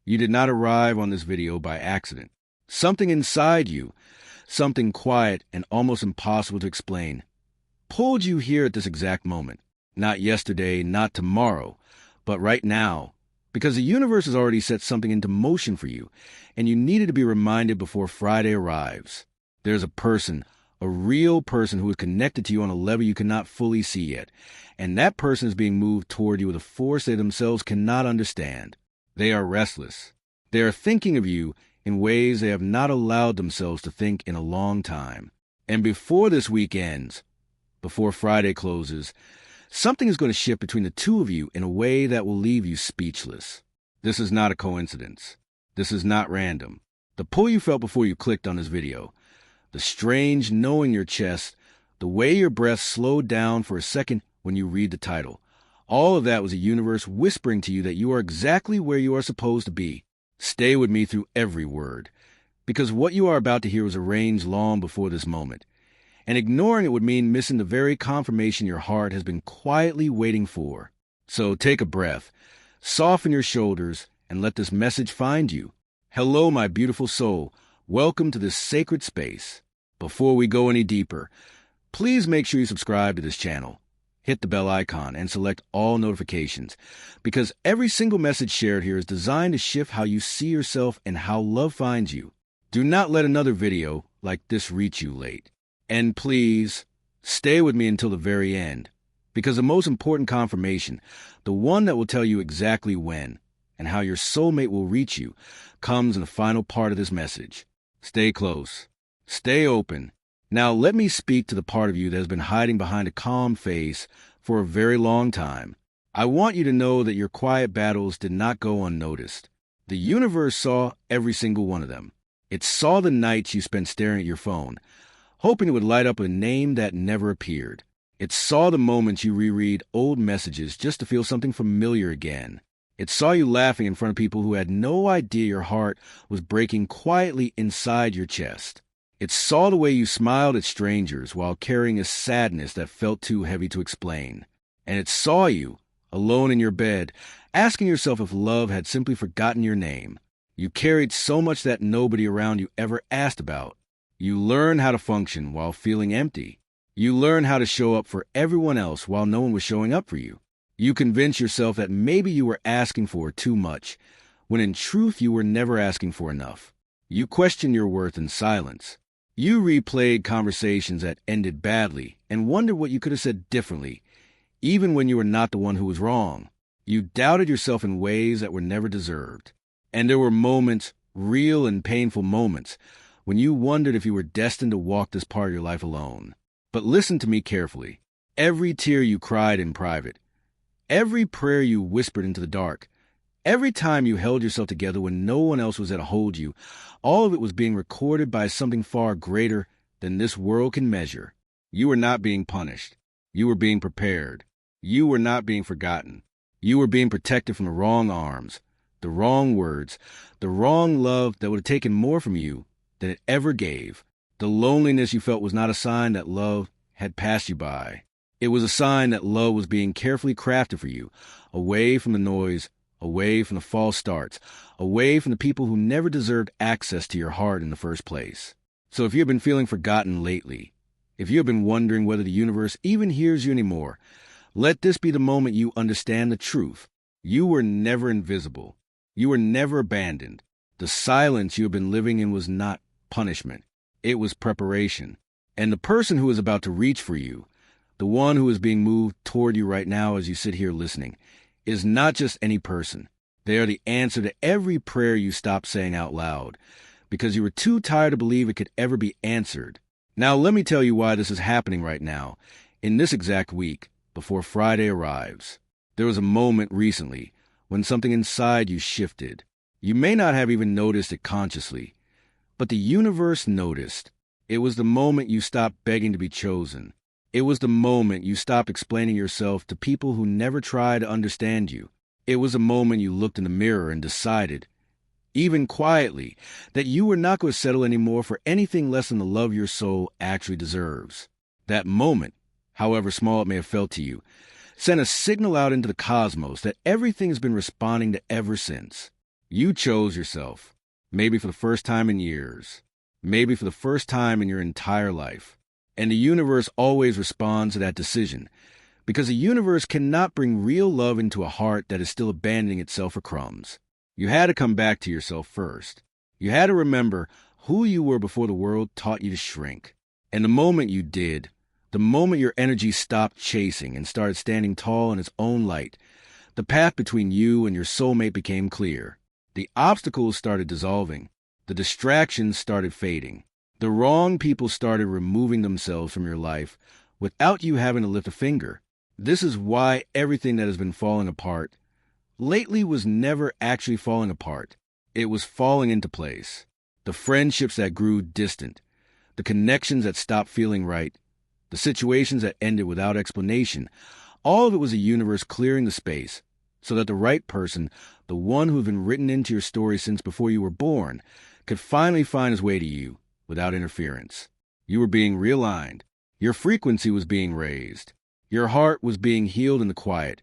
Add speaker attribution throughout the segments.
Speaker 1: You did not arrive on this video by accident. Something inside you, something quiet and almost impossible to explain, pulled you here at this exact moment. Not yesterday, not tomorrow, but right now. Because the universe has already set something into motion for you, and you needed to be reminded before Friday arrives. There's a person, a real person who is connected to you on a level you cannot fully see yet, and that person is being moved toward you with a force they themselves cannot understand. They are restless. They are thinking of you in ways they have not allowed themselves to think in a long time. And before this week ends, before Friday closes, something is going to shift between the two of you in a way that will leave you speechless. This is not a coincidence. This is not random. The pull you felt before you clicked on this video, the strange knowing in your chest, the way your breath slowed down for a second when you read the title, all of that was the universe whispering to you that you are exactly where you are supposed to be. Stay with me through every word, because what you are about to hear was arranged long before this moment. And ignoring it would mean missing the very confirmation your heart has been quietly waiting for. So take a breath, soften your shoulders, and let this message find you. Hello, my beautiful soul. Welcome to this sacred space. Before we go any deeper, please make sure you subscribe to this channel. Hit the bell icon and select all notifications, because every single message shared here is designed to shift how you see yourself and how love finds you. Do not let another video like this reach you late. And please, stay with me until the very end, because the most important confirmation, the one that will tell you exactly when and how your soulmate will reach you, comes in the final part of this message. Stay close. Stay open. Now let me speak to the part of you that has been hiding behind a calm face for a very long time. I want you to know that your quiet battles did not go unnoticed. The universe saw every single one of them. It saw the nights you spent staring at your phone, hoping it would light up a name that never appeared. It saw the moments you reread old messages just to feel something familiar again. It saw you laughing in front of people who had no idea your heart was breaking quietly inside your chest. It saw the way you smiled at strangers while carrying a sadness that felt too heavy to explain. And it saw you, alone in your bed, asking yourself if love had simply forgotten your name. You carried so much that nobody around you ever asked about. You learned how to function while feeling empty. You learned how to show up for everyone else while no one was showing up for you. You convinced yourself that maybe you were asking for too much, when in truth you were never asking for enough. You questioned your worth in silence. You replayed conversations that ended badly and wondered what you could have said differently, even when you were not the one who was wrong. You doubted yourself in ways that were never deserved. And there were moments, real and painful moments, when you wondered if you were destined to walk this part of your life alone. But listen to me carefully. Every tear you cried in private, every prayer you whispered into the dark, every time you held yourself together when no one else was there to hold you, all of it was being recorded by something far greater than this world can measure. You were not being punished. You were being prepared. You were not being forgotten. You were being protected from the wrong arms, the wrong words, the wrong love that would have taken more from you than it ever gave. The loneliness you felt was not a sign that love had passed you by. It was a sign that love was being carefully crafted for you, away from the noise, away from the false starts, away from the people who never deserved access to your heart in the first place. So if you have been feeling forgotten lately, if you have been wondering whether the universe even hears you anymore, let this be the moment you understand the truth. You were never invisible. You were never abandoned. The silence you have been living in was not punishment. It was preparation. And the person who is about to reach for you, the one who is being moved toward you right now as you sit here listening, is not just any person. They are the answer to every prayer you stopped saying out loud, because you were too tired to believe it could ever be answered. Now let me tell you why this is happening right now, in this exact week, before Friday arrives. There was a moment recently when something inside you shifted. You may not have even noticed it consciously, but the universe noticed. It was the moment you stopped begging to be chosen. It was the moment you stopped explaining yourself to people who never tried to understand you. It was the moment you looked in the mirror and decided, even quietly, that you were not going to settle anymore for anything less than the love your soul actually deserves. That moment, however small it may have felt to you, sent a signal out into the cosmos that everything has been responding to ever since. You chose yourself, maybe for the first time in years, maybe for the first time in your entire life. And the universe always responds to that decision, because the universe cannot bring real love into a heart that is still abandoning itself for crumbs. You had to come back to yourself first. You had to remember who you were before the world taught you to shrink. And the moment you did, the moment your energy stopped chasing and started standing tall in its own light, the path between you and your soulmate became clear. The obstacles started dissolving. The distractions started fading. The wrong people started removing themselves from your life without you having to lift a finger. This is why everything that has been falling apart lately was never actually falling apart. It was falling into place. The friendships that grew distant, the connections that stopped feeling right, the situations that ended without explanation, all of it was the universe clearing the space so that the right person, the one who had been written into your story since before you were born, could finally find his way to you without interference. You were being realigned. Your frequency was being raised. Your heart was being healed in the quiet,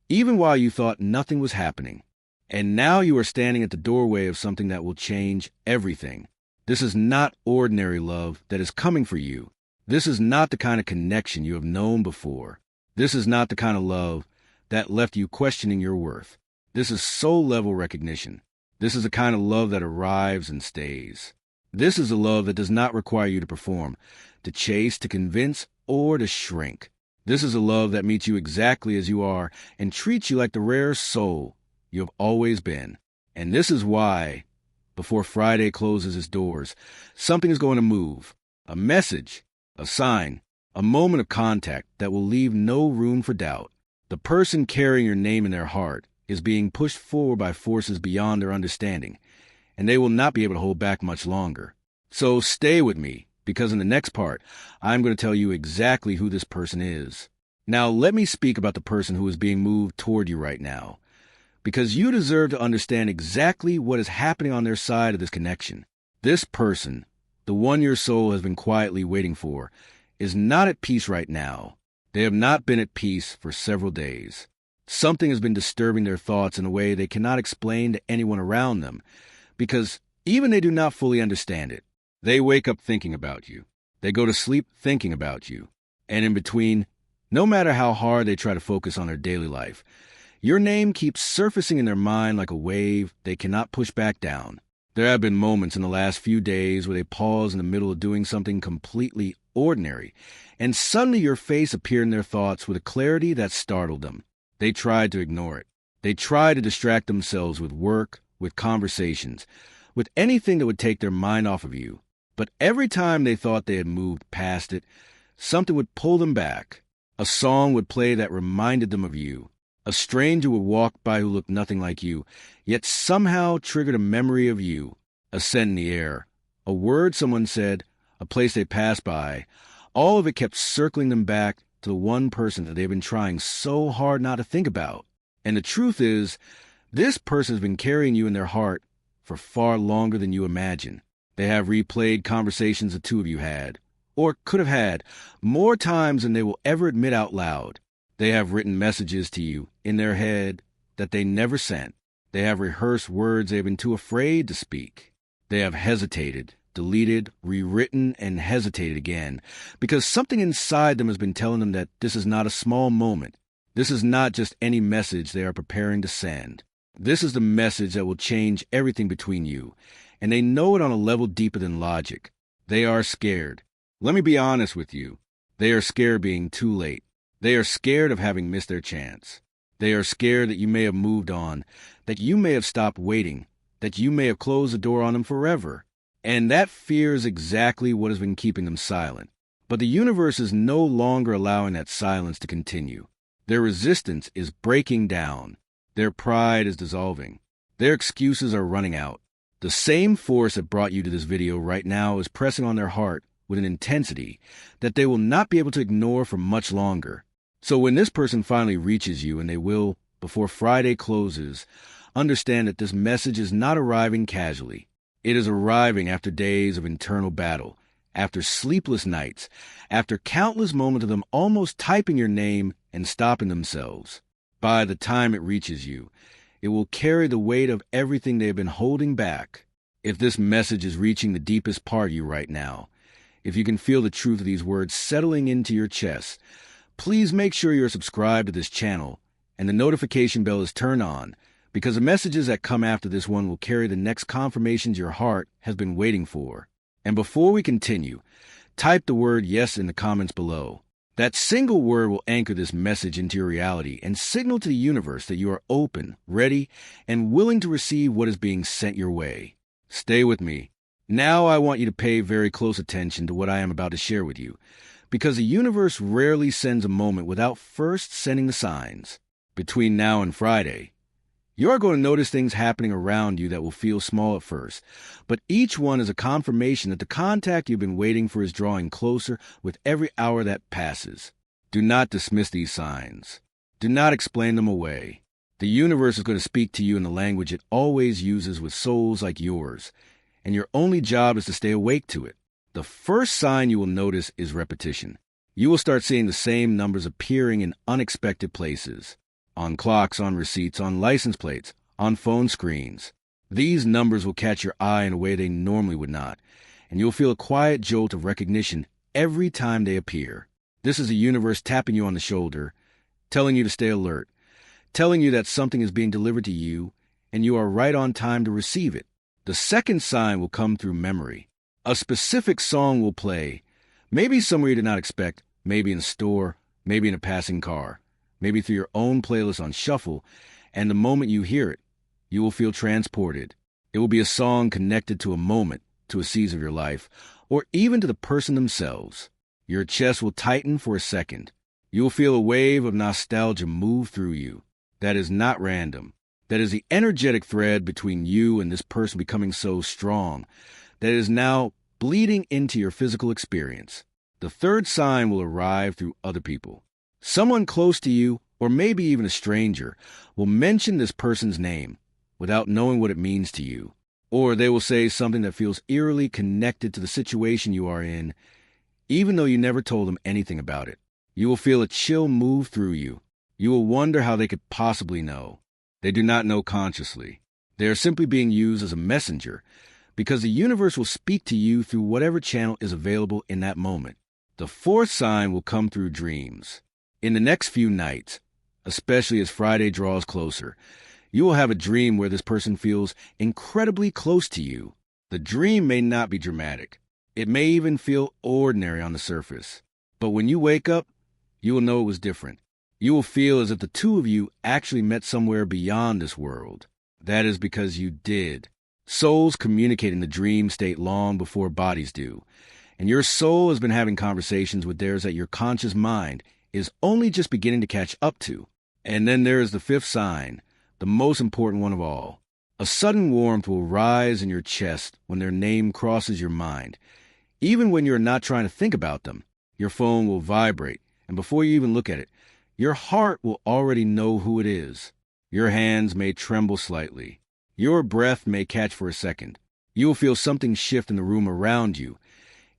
Speaker 1: even while you thought nothing was happening. And now you are standing at the doorway of something that will change everything. This is not ordinary love that is coming for you. This is not the kind of connection you have known before. This is not the kind of love that left you questioning your worth. This is soul-level recognition. This is the kind of love that arrives and stays. This is a love that does not require you to perform, to chase, to convince, or to shrink. This is a love that meets you exactly as you are and treats you like the rare soul you have always been. And this is why, before Friday closes its doors, something is going to move. A message, a sign, a moment of contact that will leave no room for doubt. The person carrying your name in their heart is being pushed forward by forces beyond their understanding, and they will not be able to hold back much longer. So stay with me, because in the next part, I'm going to tell you exactly who this person is. Now, let me speak about the person who is being moved toward you right now, because you deserve to understand exactly what is happening on their side of this connection. This person, the one your soul has been quietly waiting for, is not at peace right now. They have not been at peace for several days. Something has been disturbing their thoughts in a way they cannot explain to anyone around them, because even they do not fully understand it. They wake up thinking about you. They go to sleep thinking about you. And in between, no matter how hard they try to focus on their daily life, your name keeps surfacing in their mind like a wave they cannot push back down. There have been moments in the last few days where they pause in the middle of doing something completely ordinary, and suddenly your face appeared in their thoughts with a clarity that startled them. They tried to ignore it. They tried to distract themselves with work, with conversations, with anything that would take their mind off of you. But every time they thought they had moved past it, something would pull them back. A song would play that reminded them of you. A stranger would walk by who looked nothing like you, yet somehow triggered a memory of you. A scent in the air, a word someone said, a place they passed by. All of it kept circling them back to the one person that they've been trying so hard not to think about. And the truth is, this person has been carrying you in their heart for far longer than you imagine. They have replayed conversations the two of you had, or could have had, more times than they will ever admit out loud. They have written messages to you in their head that they never sent. They have rehearsed words they have been too afraid to speak. They have hesitated, deleted, rewritten, and hesitated again, because something inside them has been telling them that this is not a small moment. This is not just any message they are preparing to send. This is the message that will change everything between you, and they know it on a level deeper than logic. They are scared. Let me be honest with you. They are scared being too late. They are scared of having missed their chance. They are scared that you may have moved on, that you may have stopped waiting, that you may have closed the door on them forever. And that fear is exactly what has been keeping them silent. But the universe is no longer allowing that silence to continue. Their resistance is breaking down. Their pride is dissolving. Their excuses are running out. The same force that brought you to this video right now is pressing on their heart with an intensity that they will not be able to ignore for much longer. So when this person finally reaches you, and they will, before Friday closes, understand that this message is not arriving casually. It is arriving after days of internal battle, after sleepless nights, after countless moments of them almost typing your name and stopping themselves. By the time it reaches you, It will carry the weight of everything they have been holding back. If this message is reaching the deepest part of you right now, if you can feel the truth of these words settling into your chest, please make sure you're subscribed to this channel and the notification bell is turned on, because the messages that come after this one will carry the next confirmations your heart has been waiting for. And before we continue, type the word yes in the comments below. That single word will anchor this message into your reality and signal to the universe that you are open, ready, and willing to receive what is being sent your way. Stay with me. Now I want you to pay very close attention to what I am about to share with you, because the universe rarely sends a moment without first sending the signs. Between now and Friday, you are going to notice things happening around you that will feel small at first, but each one is a confirmation that the contact you've been waiting for is drawing closer with every hour that passes. Do not dismiss these signs. Do not explain them away. The universe is going to speak to you in the language it always uses with souls like yours, and your only job is to stay awake to it. The first sign you will notice is repetition. You will start seeing the same numbers appearing in unexpected places. On clocks, on receipts, on license plates, on phone screens. These numbers will catch your eye in a way they normally would not, and you'll feel a quiet jolt of recognition every time they appear. This is the universe tapping you on the shoulder, telling you to stay alert, telling you that something is being delivered to you, and you are right on time to receive it. The second sign will come through memory. A specific song will play, maybe somewhere you did not expect, maybe in a store, maybe in a passing car, maybe through your own playlist on shuffle, and the moment you hear it, you will feel transported. It will be a song connected to a moment, to a season of your life, or even to the person themselves. Your chest will tighten for a second. You will feel a wave of nostalgia move through you. That is not random. That is the energetic thread between you and this person becoming so strong that it is now bleeding into your physical experience. The third sign will arrive through other people. Someone close to you, or maybe even a stranger, will mention this person's name without knowing what it means to you. Or they will say something that feels eerily connected to the situation you are in, even though you never told them anything about it. You will feel a chill move through you. You will wonder how they could possibly know. They do not know consciously. They are simply being used as a messenger, because the universe will speak to you through whatever channel is available in that moment. The fourth sign will come through dreams. In the next few nights, especially as Friday draws closer, you will have a dream where this person feels incredibly close to you. The dream may not be dramatic. It may even feel ordinary on the surface. But when you wake up, you will know it was different. You will feel as if the two of you actually met somewhere beyond this world. That is because you did. Souls communicate in the dream state long before bodies do. And your soul has been having conversations with theirs that your conscious mind is only just beginning to catch up to. And then there is the fifth sign, the most important one of all. A sudden warmth will rise in your chest when their name crosses your mind. Even when you're not trying to think about them, your phone will vibrate, and before you even look at it, your heart will already know who it is. Your hands may tremble slightly. Your breath may catch for a second. You will feel something shift in the room around you,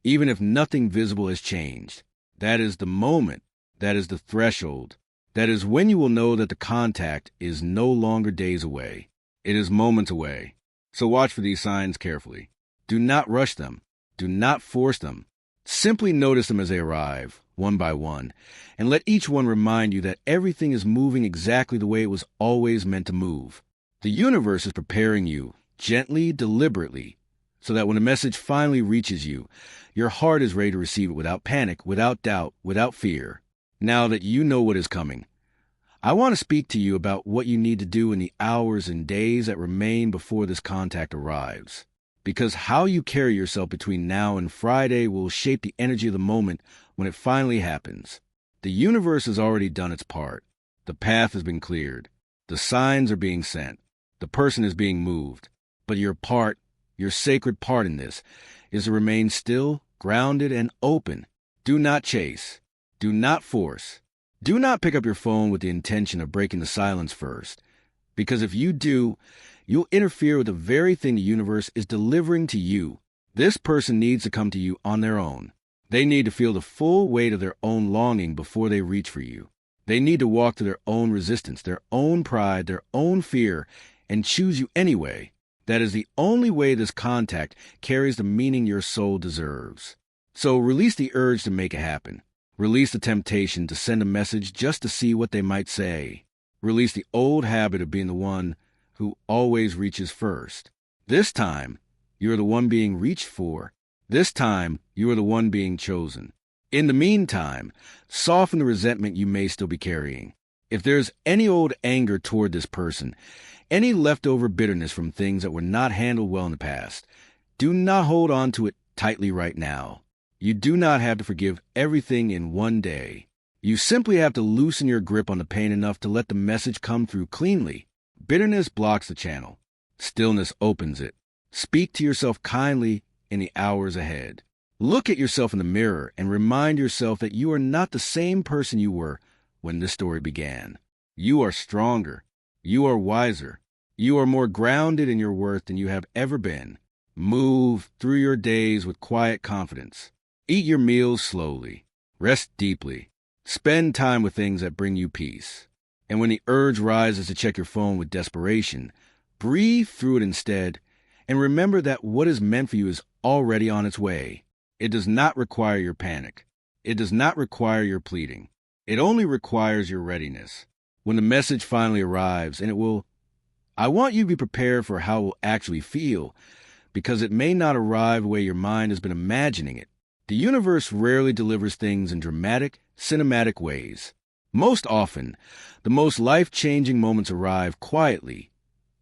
Speaker 1: even if nothing visible has changed. That is the moment. That is the threshold. That is when you will know that the contact is no longer days away. It is moments away. So watch for these signs carefully. Do not rush them. Do not force them. Simply notice them as they arrive, one by one, and let each one remind you that everything is moving exactly the way it was always meant to move. The universe is preparing you, gently, deliberately, so that when a message finally reaches you, your heart is ready to receive it without panic, without doubt, without fear. Now that you know what is coming, I want to speak to you about what you need to do in the hours and days that remain before this contact arrives. Because how you carry yourself between now and Friday will shape the energy of the moment when it finally happens. The universe has already done its part. The path has been cleared. The signs are being sent. The person is being moved. But your part, your sacred part in this, is to remain still, grounded, and open. Do not chase. Do not force. Do not pick up your phone with the intention of breaking the silence first. Because if you do, you'll interfere with the very thing the universe is delivering to you. This person needs to come to you on their own. They need to feel the full weight of their own longing before they reach for you. They need to walk through their own resistance, their own pride, their own fear, and choose you anyway. That is the only way this contact carries the meaning your soul deserves. So release the urge to make it happen. Release the temptation to send a message just to see what they might say. Release the old habit of being the one who always reaches first. This time, you are the one being reached for. This time, you are the one being chosen. In the meantime, soften the resentment you may still be carrying. If there's any old anger toward this person, any leftover bitterness from things that were not handled well in the past, do not hold on to it tightly right now. You do not have to forgive everything in one day. You simply have to loosen your grip on the pain enough to let the message come through cleanly. Bitterness blocks the channel. Stillness opens it. Speak to yourself kindly in the hours ahead. Look at yourself in the mirror and remind yourself that you are not the same person you were when this story began. You are stronger. You are wiser. You are more grounded in your worth than you have ever been. Move through your days with quiet confidence. Eat your meals slowly. Rest deeply. Spend time with things that bring you peace. And when the urge rises to check your phone with desperation, breathe through it instead and remember that what is meant for you is already on its way. It does not require your panic. It does not require your pleading. It only requires your readiness. When the message finally arrives, and it will, I want you to be prepared for how it will actually feel, because it may not arrive the way your mind has been imagining it. The universe rarely delivers things in dramatic, cinematic ways. Most often, the most life-changing moments arrive quietly,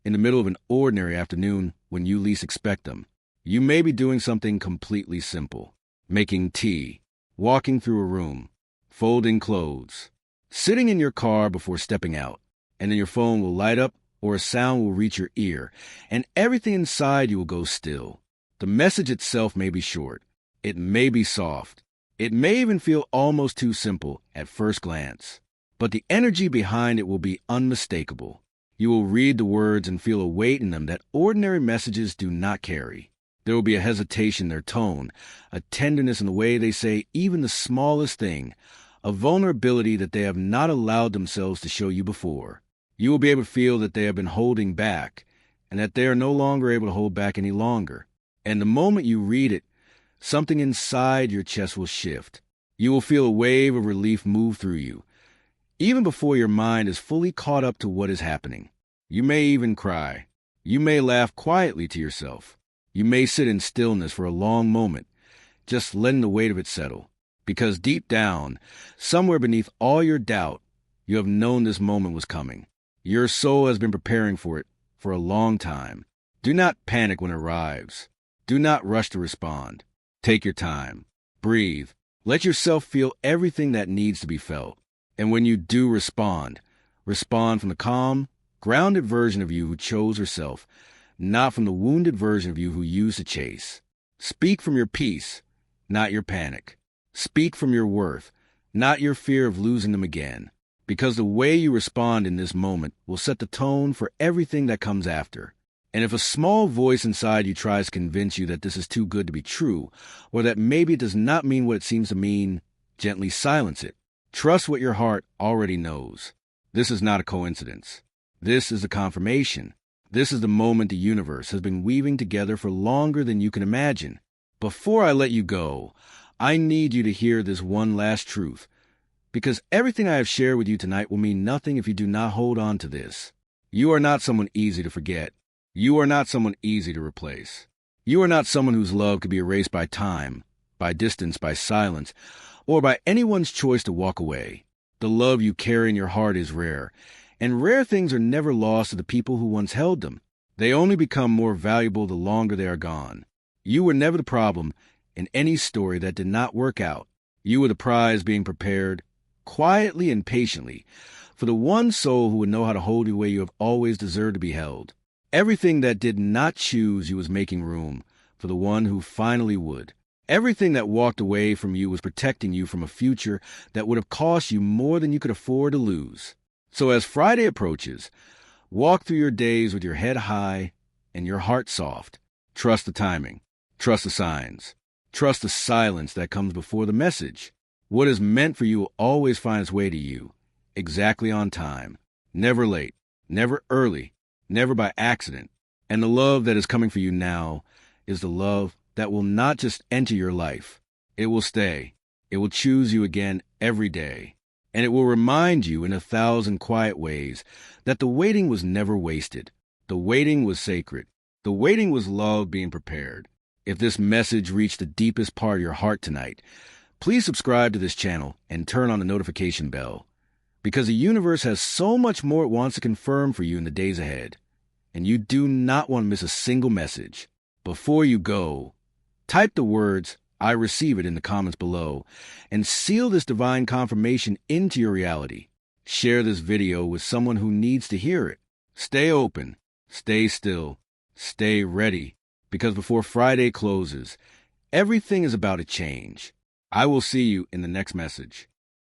Speaker 1: in the middle of an ordinary afternoon when you least expect them. You may be doing something completely simple. Making tea, walking through a room, folding clothes, sitting in your car before stepping out, and then your phone will light up or a sound will reach your ear, and everything inside you will go still. The message itself may be short. It may be soft. It may even feel almost too simple at first glance. But the energy behind it will be unmistakable. You will read the words and feel a weight in them that ordinary messages do not carry. There will be a hesitation in their tone, a tenderness in the way they say even the smallest thing, a vulnerability that they have not allowed themselves to show you before. You will be able to feel that they have been holding back, and that they are no longer able to hold back any longer. And the moment you read it, something inside your chest will shift. You will feel a wave of relief move through you, even before your mind is fully caught up to what is happening. You may even cry. You may laugh quietly to yourself. You may sit in stillness for a long moment, just letting the weight of it settle. Because deep down, somewhere beneath all your doubt, you have known this moment was coming. Your soul has been preparing for it for a long time. Do not panic when it arrives. Do not rush to respond. Take your time. Breathe. Let yourself feel everything that needs to be felt. And when you do respond from the calm, grounded version of you who chose herself, not from the wounded version of you who used to chase. Speak from your peace, not your panic. Speak from your worth, not your fear of losing them again. Because the way you respond in this moment will set the tone for everything that comes after. And if a small voice inside you tries to convince you that this is too good to be true, or that maybe it does not mean what it seems to mean, gently silence it. Trust what your heart already knows. This is not a coincidence. This is a confirmation. This is the moment the universe has been weaving together for longer than you can imagine. Before I let you go, I need you to hear this one last truth, because everything I have shared with you tonight will mean nothing if you do not hold on to this. You are not someone easy to forget. You are not someone easy to replace. You are not someone whose love could be erased by time, by distance, by silence, or by anyone's choice to walk away. The love you carry in your heart is rare, and rare things are never lost to the people who once held them. They only become more valuable the longer they are gone. You were never the problem in any story that did not work out. You were the prize being prepared, quietly and patiently, for the one soul who would know how to hold you the way you have always deserved to be held. Everything that did not choose you was making room for the one who finally would. Everything that walked away from you was protecting you from a future that would have cost you more than you could afford to lose. So as Friday approaches, walk through your days with your head high and your heart soft. Trust the timing. Trust the signs. Trust the silence that comes before the message. What is meant for you will always find its way to you, exactly on time, never late, never early, never by accident. And the love that is coming for you now is the love that will not just enter your life. It will stay. It will choose you again every day. And it will remind you in 1,000 quiet ways that the waiting was never wasted. The waiting was sacred. The waiting was love being prepared. If this message reached the deepest part of your heart tonight, please subscribe to this channel and turn on the notification bell, because the universe has so much more it wants to confirm for you in the days ahead, and you do not want to miss a single message. Before you go, type the words, "I receive it," in the comments below, and seal this divine confirmation into your reality. Share this video with someone who needs to hear it. Stay open, stay still, stay ready, because before Friday closes, everything is about to change. I will see you in the next message.